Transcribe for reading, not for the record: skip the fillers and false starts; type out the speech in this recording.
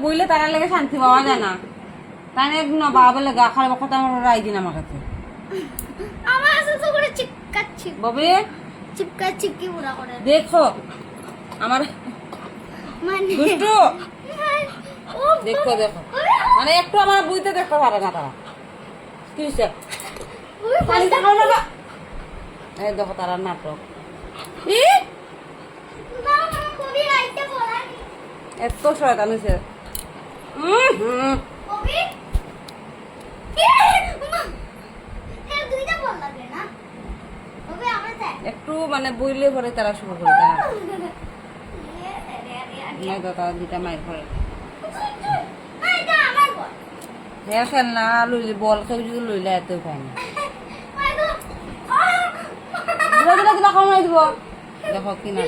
বইলে তারা লেগে শান্তি পাওয়া যায় না। তাই একদিন বাবা লেগে খারাপ কথা রাই দিন আমার কাছে। আমার আছে তো করে চিপকাচ্ছি ববে চিপকাচ্ছি কি পুরা করে দেখো আমার মানে দুষ্টু ও দেখো দেখো মানে একটু আমার বুঝতে দেখতে পারে না তারা কি হয়েছে পানিটা খাও না গো। এই দেখো তারা নাটক ই না কবি রাইতে বলা এত শয়তান হয়েছে কবি এর দুইটা বল লাগে না কবি আমার চাই একটু মানে বইলে পরে তারা শুরু করে তারা নাই তো তারা দুটা মাইর পরে এটা আমার বল হ্যাঁ খেল না লইলে বল খেয়ে যদি লইলে এত পায় না দিলা দিলা দিলা খাওয়া দিব দেখো কি না